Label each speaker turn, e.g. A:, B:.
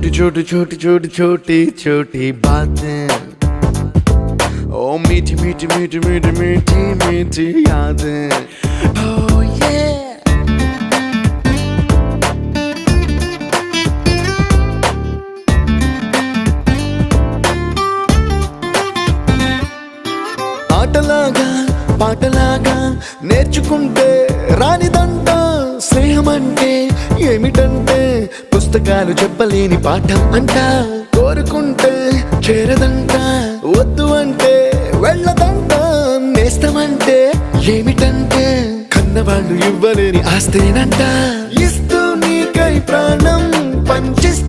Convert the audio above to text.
A: छोटी छोटी छोटी छोटी छोटी छोटी बातें, ओ मीठी मीठी मीठी मीठी मीठी मीठी यादें. Oh yeah. ఆటలాగా పాటలాగా నేర్చుకుంటే రానిదంట స్నేహం అంటే ఏమిటంటే పుస్తకాలు చెప్పలేని పాఠం అంట. కోరుకుంటే చేరదంట, వద్దు అంటే వెళ్ళదంట. నేస్తమంటే ఏమిటంటే కన్నవాళ్ళు ఇవ్వలేని ఆస్తేనంట. ఇస్తూ నీకై ప్రాణం పంచిస్తా